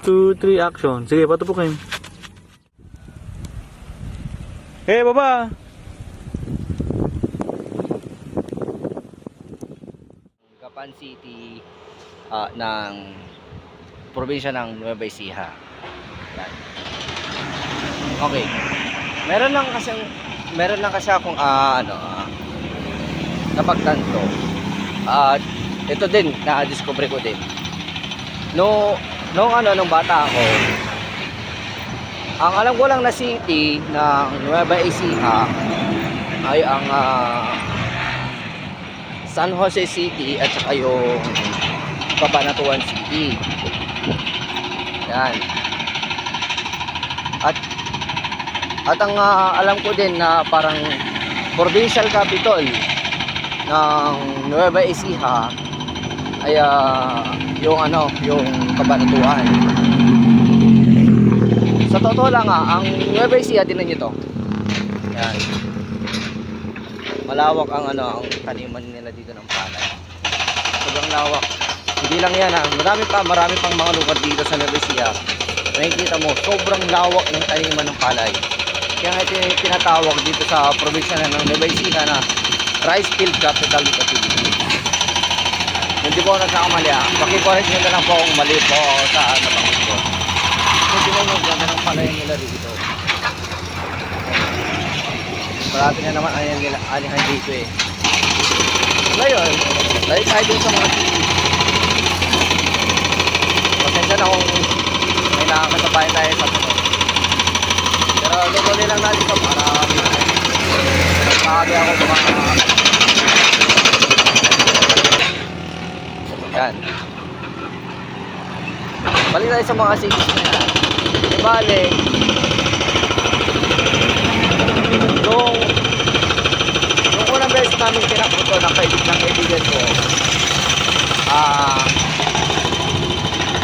2, 3, action. Sige, patupukin. Hey, baba! Gapan City ng probinsya ng Nueva Ecija. Yan. Okay. Meron lang kasi akong napagtanto. At ito din na-discover ko din. Nung bata ako, ang alam ko lang na city ng Nueva Ecija ay ang San Jose City at saka yung Cabanatuan City. Yan. At ang alam ko din na parang provincial capital ng Nueva Ecija ay yung Cabanatuan. Sa totoo lang ang Nueva Ecija, tingnan niyo to. Yan. Malawak ang taniman nila dito ng palay. Sobrang lawak. Hindi lang yan marami pang mga lugar dito sa Nueva Ecija. Nakikita mo, sobrang lawak ng taniman ng palay. Kaya nga tinatawag dito sa probinsya ng Nueva Ecija na rice field capital of the Philippines. Hindi po ako nagkakamali Paki-correct nyo na lang po kung mali po sa nabanggit ko. Hindi mo ganda ng palay nila dito. Marami na naman anihan dito eh. Ngayon, dahil tayo dun sa mga city. Pasensya na kung may nakakasabay tayo sa tunod. Pero lutuloy lang natin ito para makakagi ako sa mga yan. Balik tayo sa mga cities na yan. Bale, nung unang beses namin tinakbo ng kaibigan ko,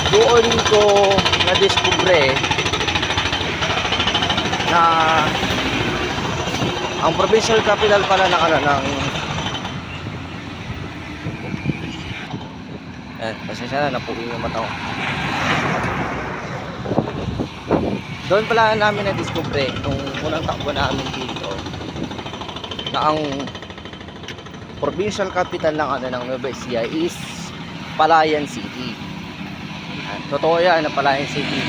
doon ko na-discover na ang provincial capital pala ng pasensya na, napugin yung mata ko. Doon pala namin na-discover nung unang takbo namin dito na ang provincial capital ng Nueva Ecija is Palayan City. Totoo yan na Palayan City.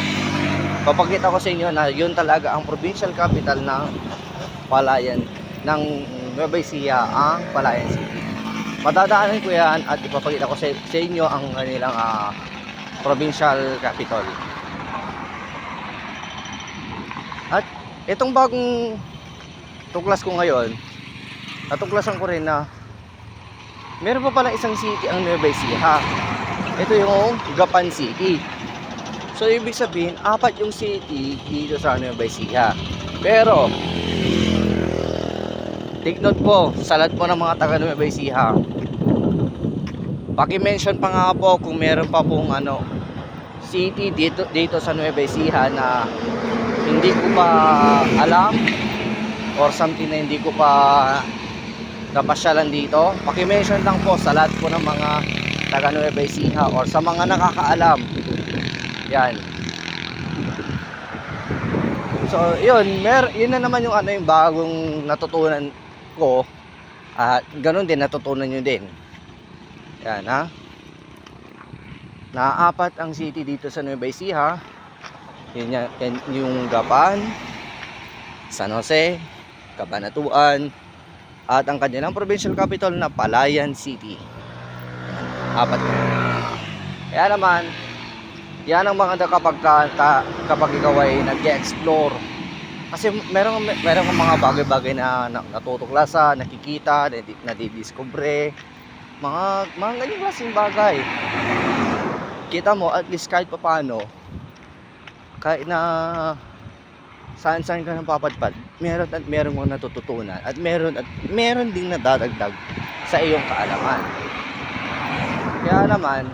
Papakita ko sa inyo na yun talaga ang provincial capital ng Palayan ng Nueva Ecija, ang Palayan City. Madadaanan ko yan at ipapakita ko sa inyo ang kanilang provincial capital. At itong bagong tuklas ko ngayon, natuklasan ko rin na meron pa pala isang city ang Nueva Ecija. Ito yung Gapan City. So ibig sabihin, 4 yung city dito sa Nueva Ecija. Pero take note po, sa lahat po ng mga taga Nueva Ecija, paki-mention pa nga po kung meron pa pong city dito sa Nueva Ecija na hindi ko pa alam or something na hindi ko pa napasyalan dito. Paki-mention lang po sa lahat po ng mga taga Nueva Ecija or sa mga nakakaalam. Yan. So, yun na naman yung yung bagong natutunan ko. At ganun din natutunan nyo din. Yan na 4 ang city dito sa Nueva Ecija. Yun yung Gapan, San Jose, Cabanatuan, at ang kanilang provincial capital na Palayan City. 4. Kaya naman, yan ang mga kapag ikaw ay nag-explore. Kasi meron mga bagay-bagay na natutuklasan, nakikita, nadidiscover. Mga ganyang klaseng bagay. Kita mo, at least kahit paano, kahit na saan ka nang papadpad, meron mo natututunan at meron ding nadadagdag sa iyong kaalaman. Kaya naman,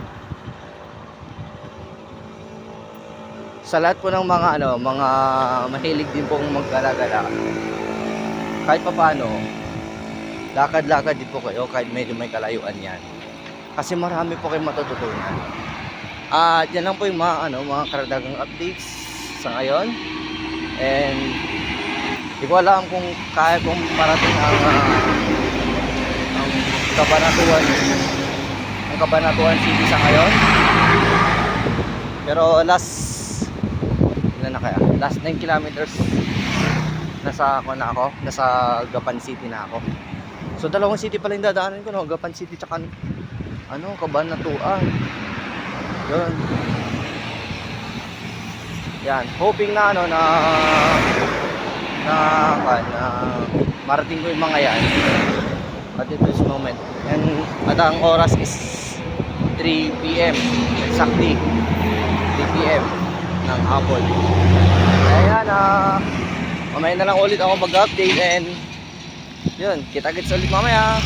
sa lahat po ng mga mahilig din pong maggalagala, kahit papaano, lakad-lakad din po kayo kahit medyo may kalayuan yan. Kasi marami po kayong matututunan. At yan lang po yung mga karagdagang updates sa ngayon. And di ko alam kung kaya kong parating ang Cabanatuan City sa ngayon. Pero last 9 kilometers nasa Gapan City na ako. So dalawang city pala yung dadaanan ko, no? Gapan City tsaka Cabanatuan. Yun. Yan, hoping na marating ko yung mga yan at this moment. And at ang oras is 3 PM, exactly 3 PM ng hapon. Kaya yan, mamaya na lang ulit ako mag-update, and yun, kita-kits ulit mamaya.